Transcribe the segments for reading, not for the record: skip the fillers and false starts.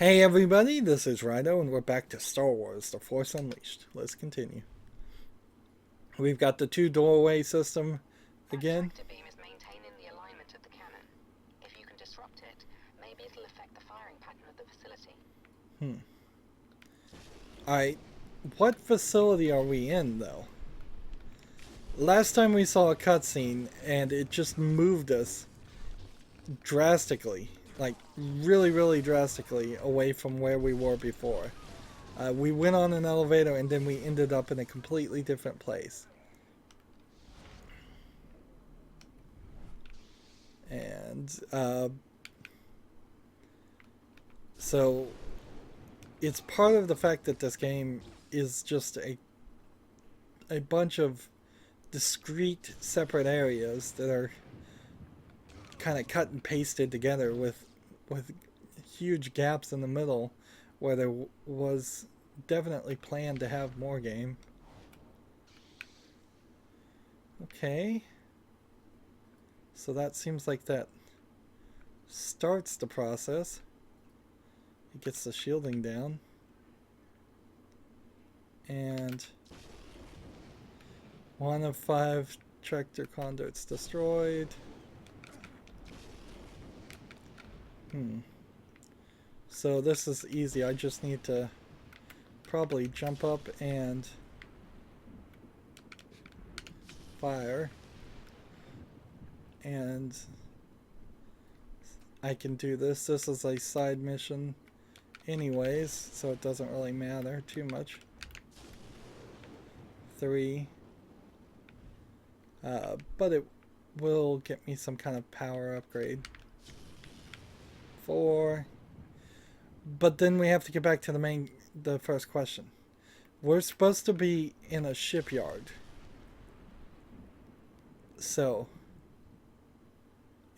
Hey everybody, this is Rydo and we're back to Star Wars: The Force Unleashed. Let's continue. We've got the two doorway system again. That tractor beam is maintaining the alignment of the cannon. If you can disrupt it, maybe it'll affect the firing pattern of the facility. Alright, what facility are we in though? Last time we saw a cutscene and it just moved us drastically, like really drastically away from where we were before. We went on an elevator and then we ended up in a completely different place. And so it's part of the fact that this game is just a bunch of discrete separate areas that are kind of cut and pasted together with huge gaps in the middle where there was definitely planned to have more game. Okay. So that seems like that starts the process. It gets the shielding down. And 1 of 5 tractor conduits destroyed. So this is easy. I just need to probably jump up and fire. And I can do this. This is a side mission anyways, so it doesn't really matter too much. 3. But it will get me some kind of power upgrade. 4. But then we have to get back to the first question. We're supposed to be in a shipyard. So,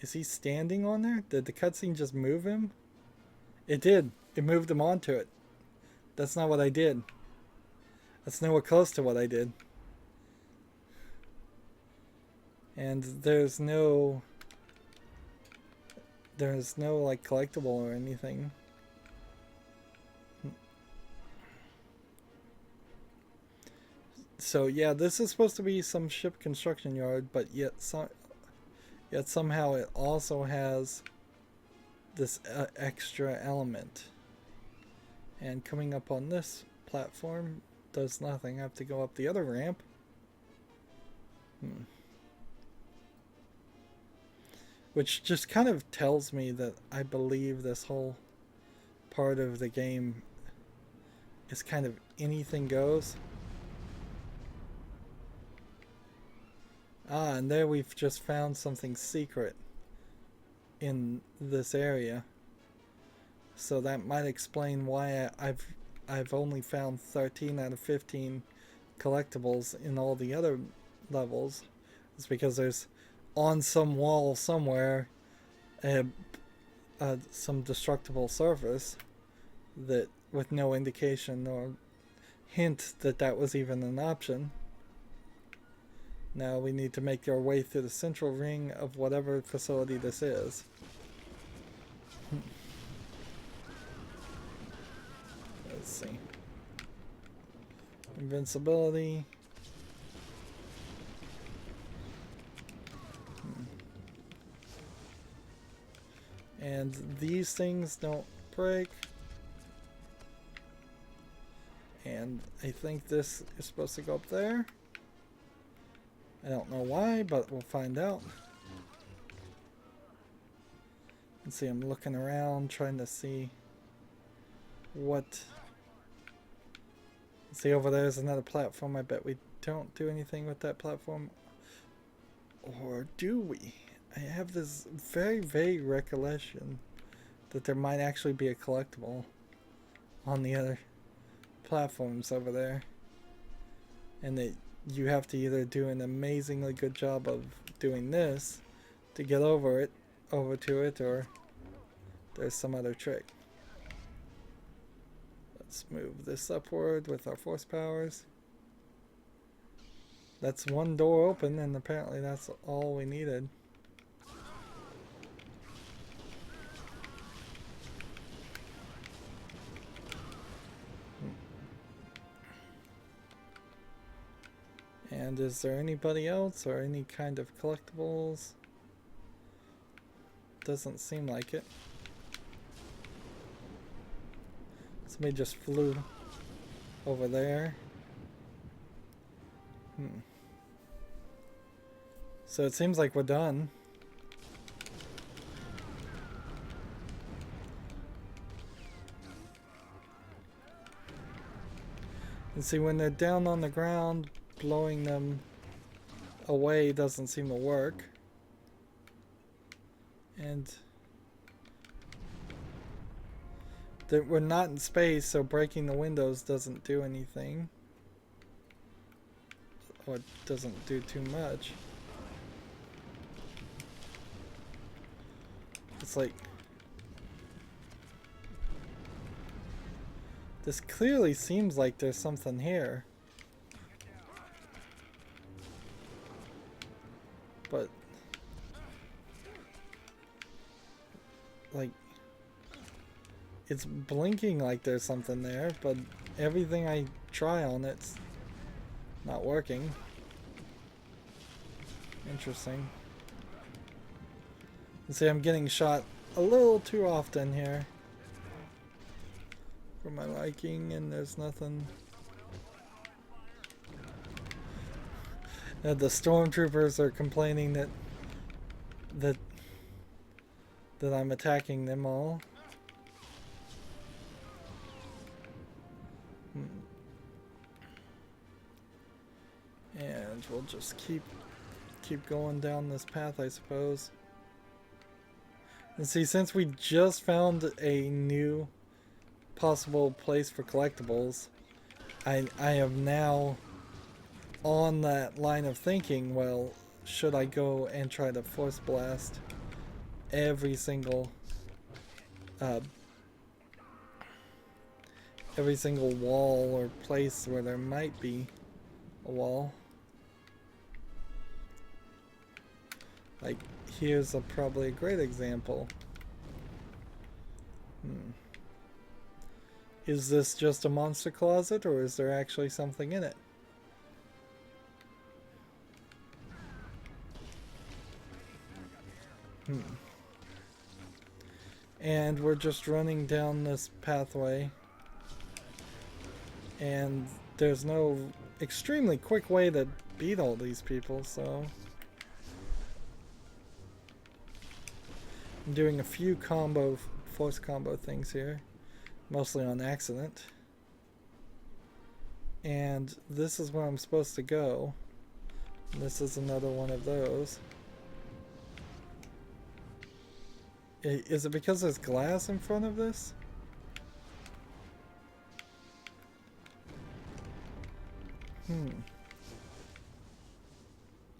is he standing on there? Did the cutscene just move him? It did. It moved him onto it. That's not what I did. That's nowhere close to what I did. And there's no like collectible or anything. So yeah, this is supposed to be some ship construction yard, but yet somehow it also has this extra element. And coming up on this platform does nothing. I have to go up the other ramp. Which just kind of tells me that I believe this whole part of the game is kind of anything goes. Ah, and there we've just found something secret in this area. So that might explain why I've only found 13 out of 15 collectibles in all the other levels. It's because there's on some wall somewhere some destructible surface that with no indication or hint that that was even an option. Now we need to make our way through the central ring of whatever facility this is. Let's see. Invincibility. And these things don't break. And I think this is supposed to go up there. I don't know why, but we'll find out. Let's see, I'm looking around trying to see what... See, over there's another platform. I bet we don't do anything with that platform. Or do we? I have this very vague recollection that there might actually be a collectible on the other platforms over there. And that you have to either do an amazingly good job of doing this to get over to it, or there's some other trick. Let's move this upward with our force powers. That's one door open, and apparently that's all we needed. And is there anybody else or any kind of collectibles? Doesn't seem like it. Somebody just flew over there. So it seems like we're done. And see, when they're down on the ground, blowing them away doesn't seem to work. And we're not in space, so breaking the windows doesn't do anything. Or it doesn't do too much. It's like... This clearly seems like there's something here. But... like... It's blinking like there's something there, but everything I try on it's not working. Interesting. And see, I'm getting shot a little too often here for my liking, and there's nothing. The stormtroopers are complaining that I'm attacking them all. And we'll just keep going down this path, I suppose. And see, since we just found a new possible place for collectibles, I am now on that line of thinking, well, should I go and try to force blast every single wall or place where there might be a wall? Like, here's probably a great example. Is this just a monster closet, or is there actually something in it? And we're just running down this pathway, and there's no extremely quick way to beat all these people, so I'm doing a few force combo things here, mostly on accident. And this is where I'm supposed to go. And this is another one of those. Is it because there's glass in front of this?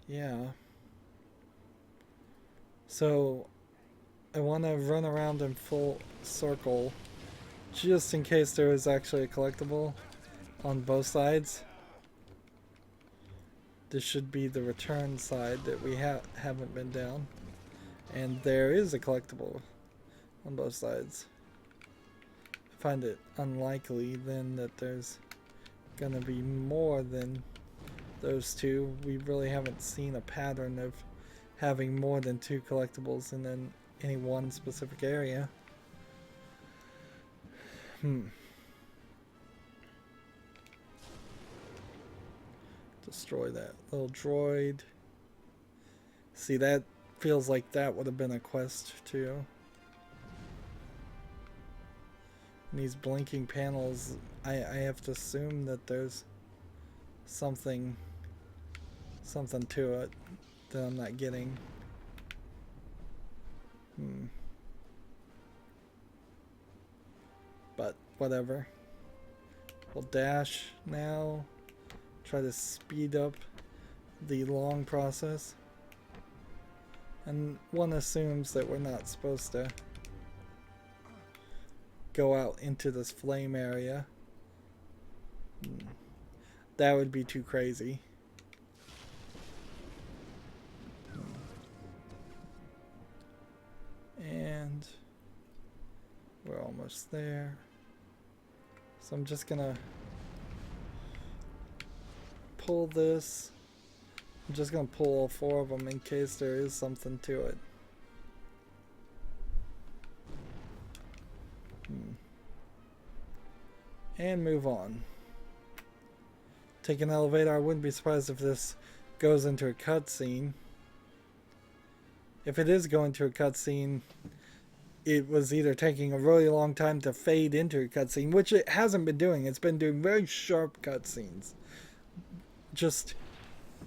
Yeah. So I want to run around in full circle just in case there is actually a collectible on both sides. This should be the return side that we haven't been down. And there is a collectible on both sides. I find it unlikely then that there's gonna be more than those two. We really haven't seen a pattern of having more than two collectibles in any one specific area. Destroy that little droid. See, that feels like that would have been a quest too. And these blinking panels, I have to assume that there's something to it that I'm not getting. But whatever. We'll dash now. Try to speed up the long process. And one assumes that we're not supposed to go out into this flame area. That would be too crazy. And we're almost there. So I'm just gonna pull this I'm just gonna pull all 4 of them in case there is something to it. And move on. Take an elevator. I wouldn't be surprised if this goes into a cutscene. If it is going to a cutscene, it was either taking a really long time to fade into a cutscene, which it hasn't been doing. It's been doing very sharp cutscenes. Just,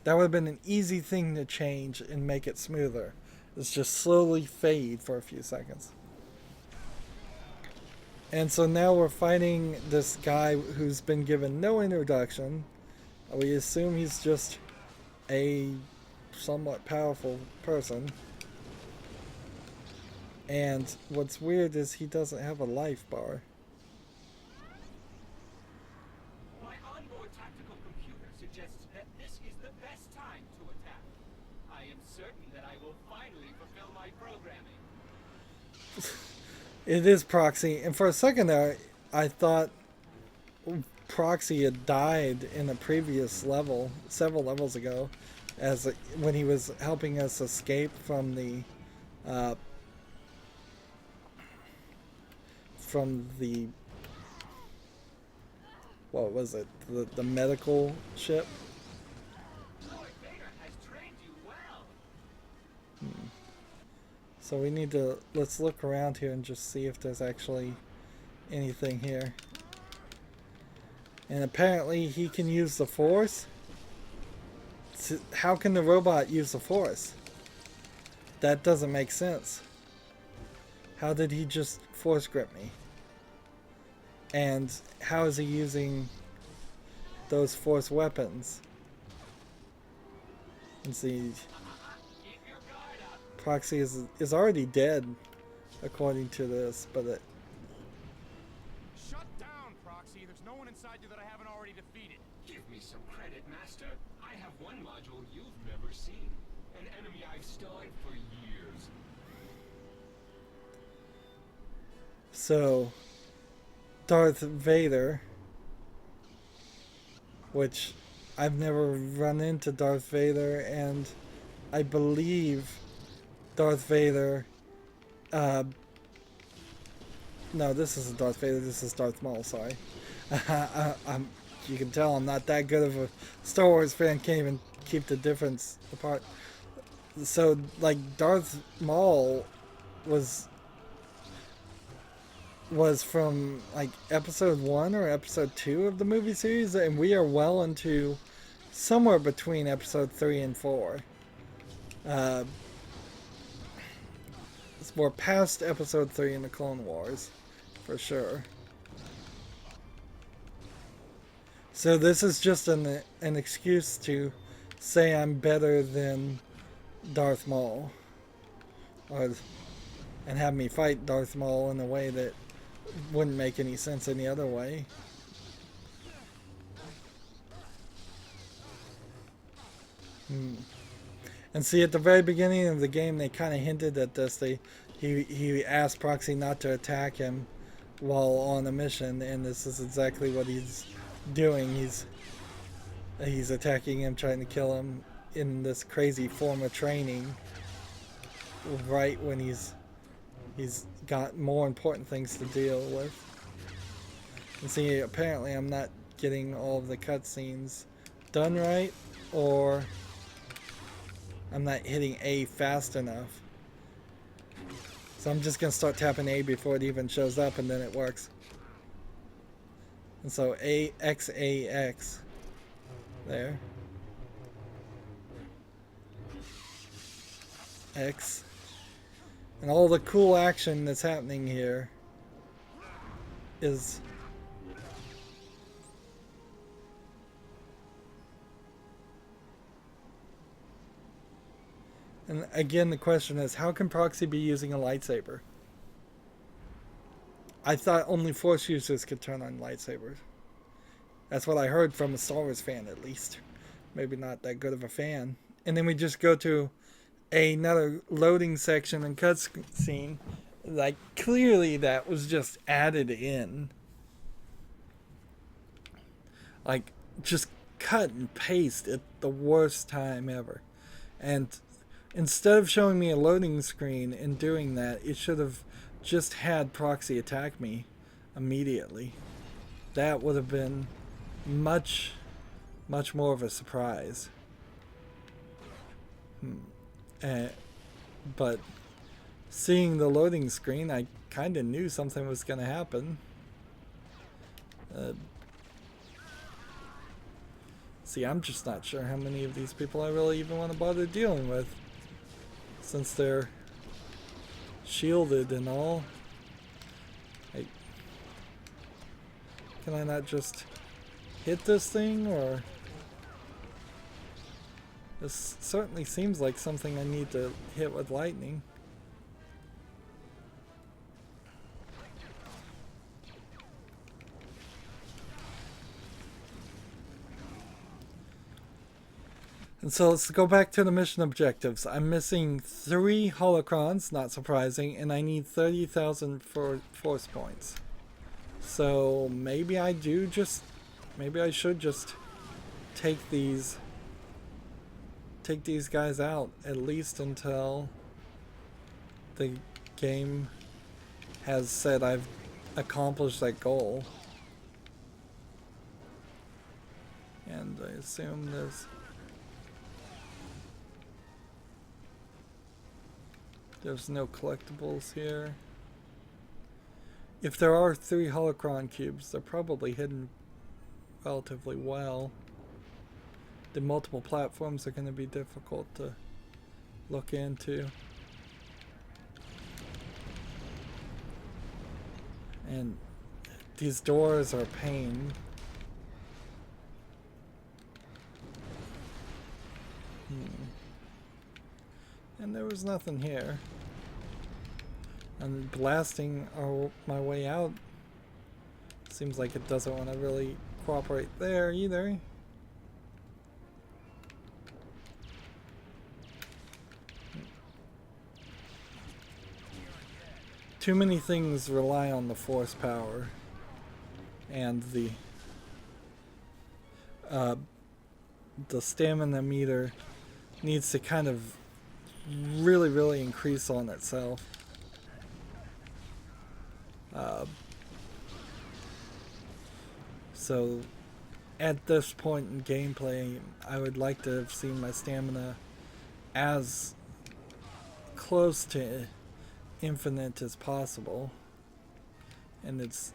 that would have been an easy thing to change and make it smoother. It's just slowly fade for a few seconds. And so now we're fighting this guy who's been given no introduction. We assume he's just a somewhat powerful person. And what's weird is he doesn't have a life bar. My onboard tactical computer suggests that this is the best time to attack. I am certain that I will finally fulfill my programming. It is Proxy, and for a second there, I thought Proxy had died in a previous level, several levels ago, when he was helping us escape from the what was it? The medical ship. Lord Vader has trained you well. So we need to, let's look around here and just see if there's actually anything here. And apparently he can use the Force. How can the robot use the Force? That doesn't make sense. How did he just Force grip me? And how is he using those Force weapons? Let's see. Proxy is already dead, according to this, but it... Shut down, Proxy. There's no one inside you that I haven't already defeated. Give me some credit, Master. I have one module you've never seen. An enemy I've studied for years. So, Darth Vader, which I've never run into Darth Vader, and I believe Darth Vader, no, this isn't Darth Vader, this is Darth Maul, sorry. You can tell I'm not that good of a Star Wars fan, can't even keep the difference apart. So, like, Darth Maul was from, like, episode 1 or episode 2 of the movie series, and we are well into somewhere between episode 3 and 4. We're past episode 3 in the Clone Wars, for sure. So this is just an excuse to say I'm better than Darth Maul, and have me fight Darth Maul in a way that wouldn't make any sense any other way. And see, at the very beginning of the game, they kind of hinted at this. He asked Proxy not to attack him while on a mission, and this is exactly what he's doing. He's attacking him, trying to kill him in this crazy form of training, right when he's got more important things to deal with. And see, apparently I'm not getting all of the cutscenes done right, or I'm not hitting A fast enough. So I'm just going to start tapping A before it even shows up, and then it works. And so X, there. X. And all the cool action that's happening here is... And again, the question is, how can Proxy be using a lightsaber? I thought only Force users could turn on lightsabers. That's what I heard from a Star Wars fan, at least. Maybe not that good of a fan. And then we just go to another loading section and cutscene. Like, clearly that was just added in. Like, just cut and paste at the worst time ever. And instead of showing me a loading screen and doing that, it should have just had proxy attack me immediately. That would have been much more of a surprise. But seeing the loading screen, I kind of knew something was going to happen. See, I'm just not sure how many of these people I really even want to bother dealing with, since they're shielded and all. Can I not just hit this thing, or... This certainly seems like something I need to hit with lightning. And so let's go back to the mission objectives. I'm missing 3 holocrons, not surprising, and I need 30,000 for force points. So maybe I should just take these guys out, at least until the game has said I've accomplished that goal. And I assume there's no collectibles here. If there are 3 holocron cubes, they're probably hidden relatively well. The multiple platforms are going to be difficult to look into. And these doors are a pain. And there was nothing here. And blasting my way out seems like it doesn't want to really cooperate there either. Too many things rely on the force power, and the stamina meter needs to kind of really increase on itself. So at this point in gameplay, I would like to have seen my stamina as close to infinite as possible, and that's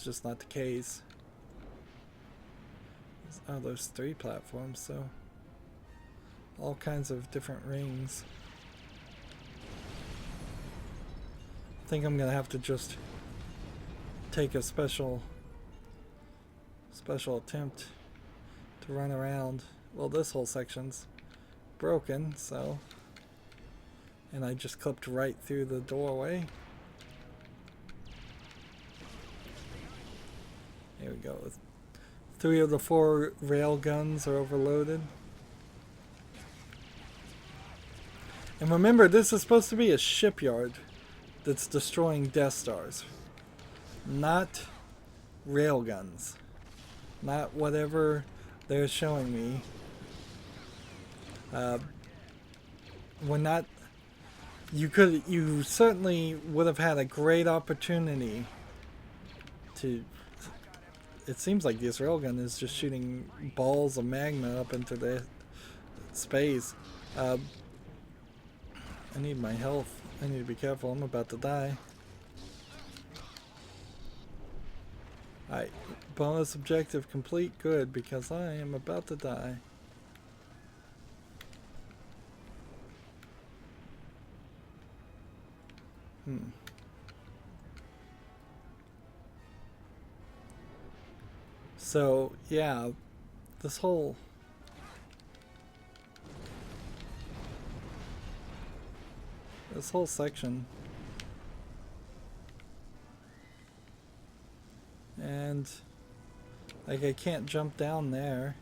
just not the case. Oh, there's 3 platforms, so all kinds of different rings. I think I'm gonna have to just take a special attempt to run around. Well, this whole section's broken, so... And I just clipped right through the doorway. Here we go. 3 of the 4 rail guns are overloaded. And remember, this is supposed to be a shipyard that's destroying Death Stars. Not rail guns. Not whatever they're showing me. We're not... You certainly would have had a great opportunity to... It seems like this railgun is just shooting balls of magma up into the space. I need my health. I need to be careful. I'm about to die. Alright, bonus objective complete. Good, because I am about to die. So, yeah, this whole section, and like I can't jump down there.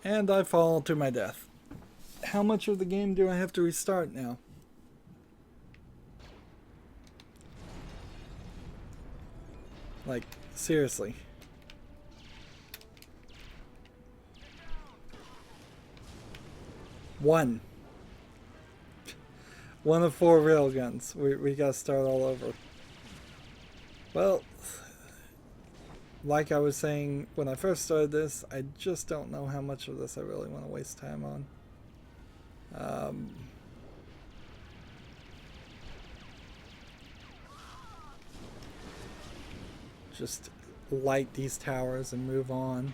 And I fall to my death. How much of the game do I have to restart now? Like, seriously. One of 4 railguns. We gotta start all over. Well, like I was saying when I first started this, I just don't know how much of this I really want to waste time on. Just light these towers and move on.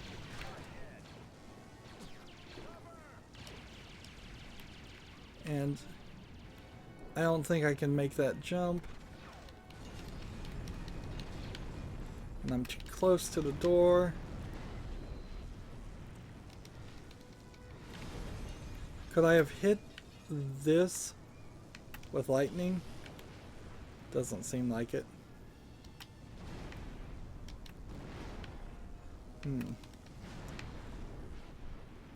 And I don't think I can make that jump. And I'm too close to the door. Could I have hit this with lightning? Doesn't seem like it.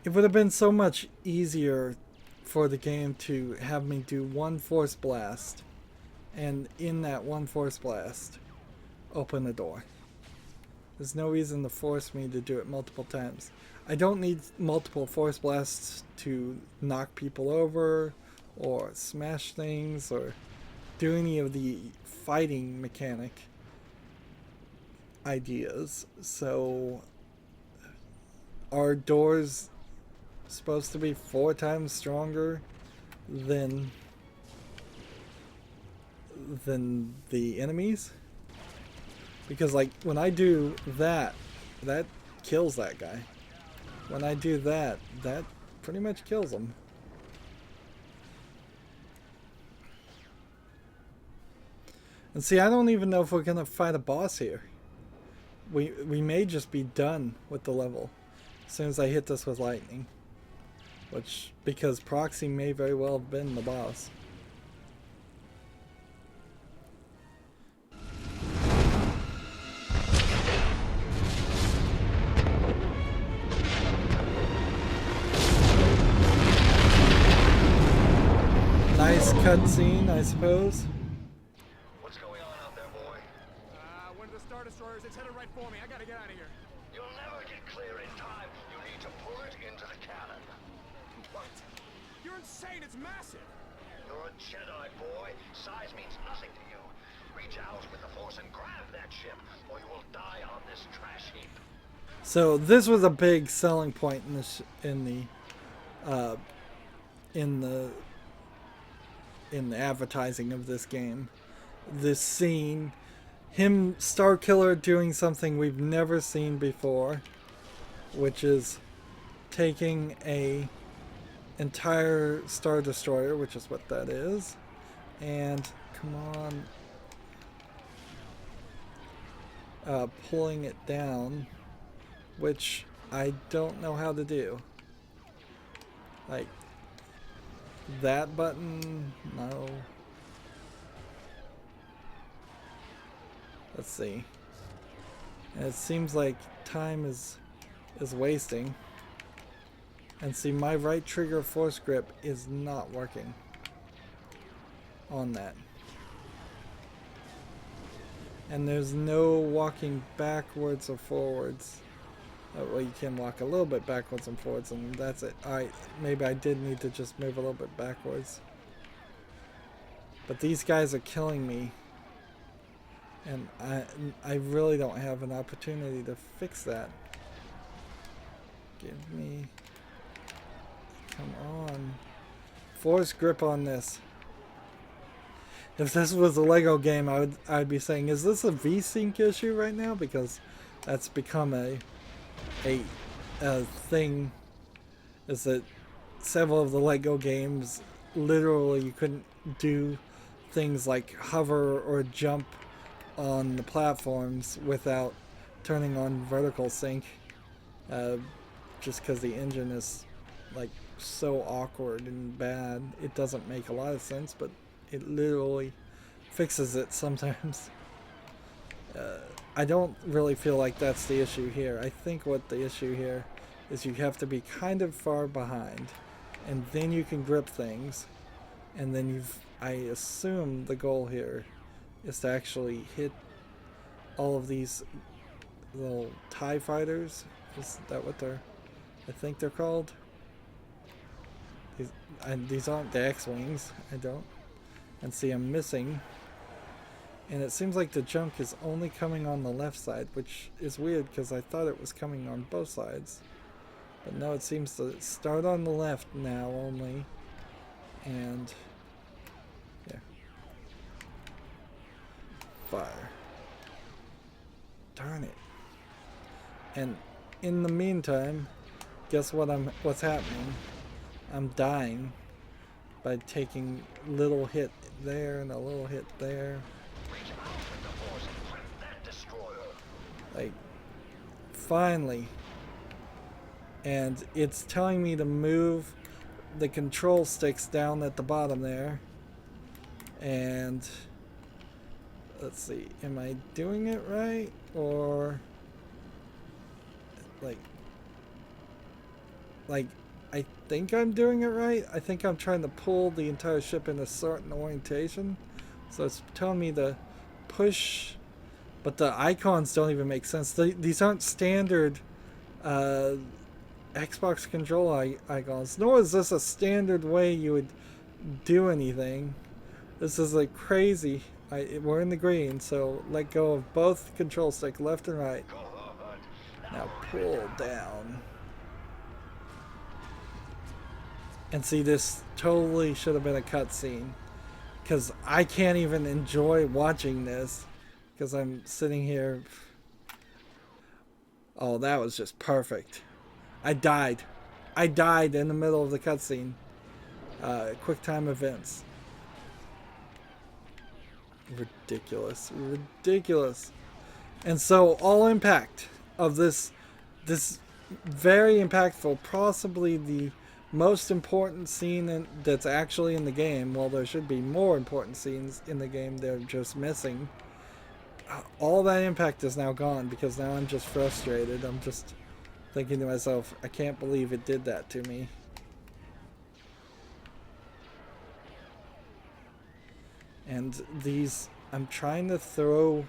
It would have been so much easier for the game to have me do one force blast, and in that one force blast, open the door. There's no reason to force me to do it multiple times. I don't need multiple force blasts to knock people over, or smash things, or do any of the fighting mechanic ideas. So, are doors supposed to be 4 times stronger than the enemies? Because like when I do that, that kills that guy. When I do that, that pretty much kills him. And see, I don't even know if we're gonna fight a boss here. We may just be done with the level as soon as I hit this with lightning. Which, because Proxy may very well have been the boss. Nice cutscene, I suppose. What's going on out there, boy? One of the Star Destroyers, it's headed right for me. I gotta get out of here. You'll never get clear in time. You need to pull it into the cannon. What? You're insane, it's massive! You're a Jedi, boy. Size means nothing to you. Reach out with the Force and grab that ship, or you will die on this trash heap. So this was a big selling point in this in the advertising of this game. This scene, him Starkiller doing something we've never seen before, which is taking a entire Star Destroyer, which is what that is, and come on, pulling it down, which I don't know how to do. Like that button, no. Let's see. And it seems like time is wasting. And see, my right trigger force grip is not working on that. And there's no walking backwards or forwards. Well, you can walk a little bit backwards and forwards, and that's it. Alright, maybe I did need to just move a little bit backwards. But these guys are killing me. And I really don't have an opportunity to fix that. Give me... Come on. Force grip on this. If this was a Lego game, I'd be saying, is this a V-Sync issue right now? Because that's become a thing, is that several of the Lego games, literally you couldn't do things like hover or jump on the platforms without turning on vertical sync, just because the engine is like so awkward and bad. It doesn't make a lot of sense, but it literally fixes it sometimes. I don't really feel like that's the issue here. I think what the issue here is you have to be kind of far behind, and then you can grip things, and then I assume the goal here is to actually hit all of these little TIE fighters. Is that what I think they're called? These aren't the X-Wings. I don't. And see, I'm missing. And it seems like the junk is only coming on the left side, which is weird because I thought it was coming on both sides. But no, it seems to start on the left now only. And yeah. Fire. Darn it. And in the meantime, guess what's happening? I'm dying by taking little hit there and a little hit there. Like, finally. And it's telling me to move the control sticks down at the bottom there. And let's see, am I doing it right? Or like I think I'm doing it right. I think I'm trying to pull the entire ship in a certain orientation. So it's telling me to push, but the icons don't even make sense. These aren't standard Xbox control icons, nor is this a standard way you would do anything. This is like crazy. We're in the green, so let go of both control stick, left and right. Now pull down. And see, this totally should have been a cutscene, because I can't even enjoy watching this because I'm sitting here. Oh, that was just perfect. I died in the middle of the cutscene. Quick time events. Ridiculous. And so all impact of this very impactful, possibly the most important scene that's actually in the game. Well, there should be more important scenes in the game, they're just missing. All that impact is now gone because now I'm just frustrated. I'm just thinking to myself, I can't believe it did that to me. And I'm trying to throw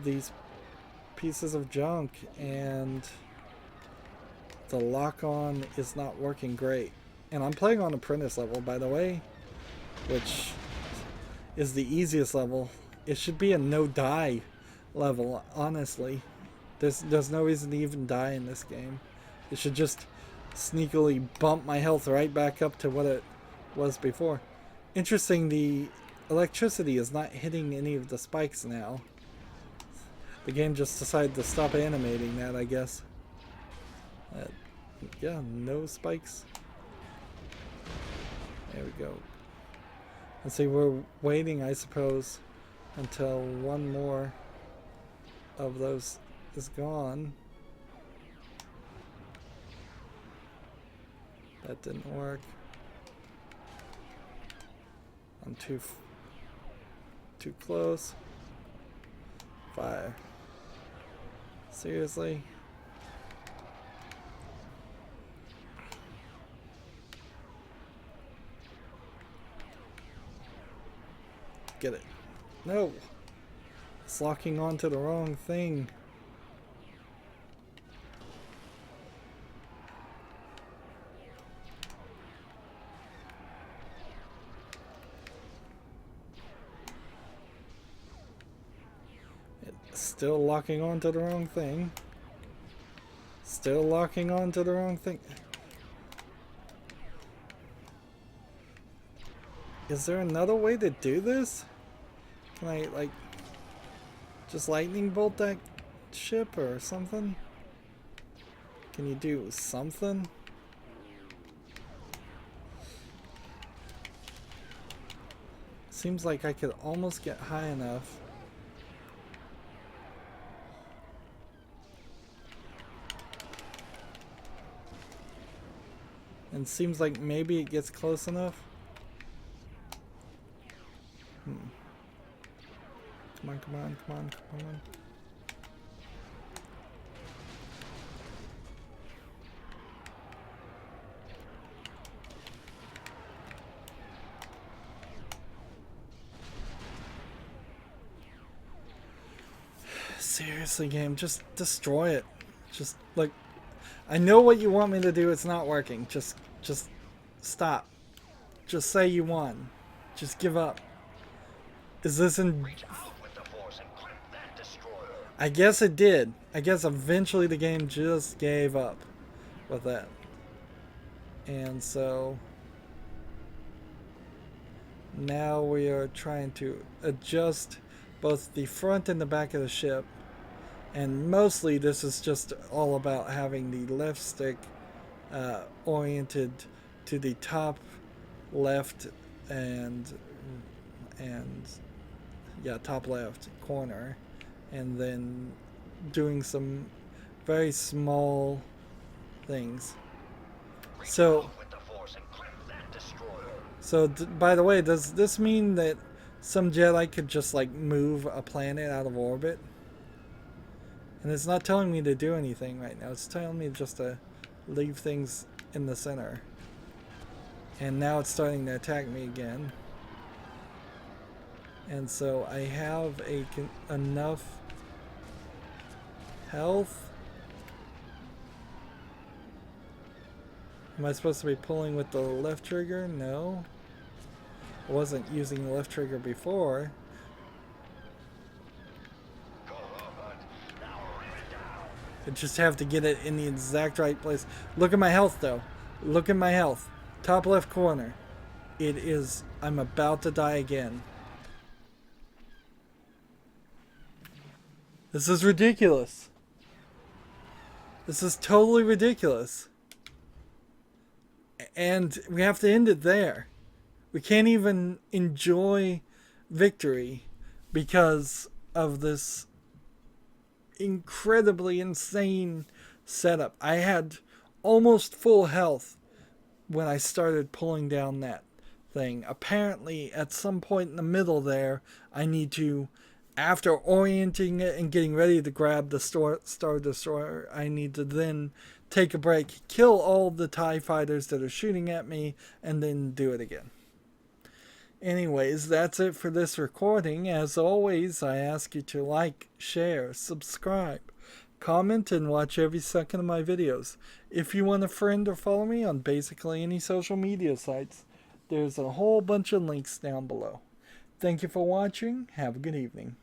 these pieces of junk, and the lock-on is not working great. And I'm playing on Apprentice level, by the way, which is the easiest level. It should be a no-die level, honestly. There's no reason to even die in this game. It should just sneakily bump my health right back up to what it was before. Interesting, the electricity is not hitting any of the spikes now. The game just decided to stop animating that, I guess. Yeah, no spikes. There we go. Let's see, we're waiting, I suppose, until one more of those is gone. That didn't work. I'm too close. Fire. Seriously? Get it. No! It's locking onto the wrong thing. It's still locking onto the wrong thing. Still locking onto the wrong thing. Is there another way to do this? Can I, like, just lightning bolt that ship or something? Can you do something? Seems like I could almost get high enough. And seems like maybe it gets close enough. Come on, come on, come on, come on. Seriously, game, just destroy it. Just, like, I know what you want me to do. It's not working. Just stop. Just say you won. Just give up. Is this in... Reach out with the Force and grip that destroyer. I guess it did. I guess eventually the game just gave up with that. And so now we are trying to adjust both the front and the back of the ship. And mostly this is just all about having the left stick oriented to the top left and yeah, top left corner, and then doing some very small things. So by the way, does this mean that some Jedi could just like move a planet out of orbit? And it's not telling me to do anything right now. It's telling me just to leave things in the center. And now it's starting to attack me again. And so I have enough health. Am I supposed to be pulling with the left trigger? No. I wasn't using the left trigger before. I just have to get it in the exact right place. Look at my health though. Look at my health. Top left corner. It is... I'm about to die again. This is ridiculous. This is totally ridiculous. And we have to end it there. We can't even enjoy victory because of this incredibly insane setup. I had almost full health when I started pulling down that thing. Apparently, at some point in the middle there, I need to, after orienting it and getting ready to grab the Star Destroyer, I need to then take a break, kill all the TIE fighters that are shooting at me, and then do it again. Anyways, that's it for this recording. As always, I ask you to like, share, subscribe, comment, and watch every second of my videos. If you want a friend or follow me on basically any social media sites, there's a whole bunch of links down below. Thank you for watching. Have a good evening.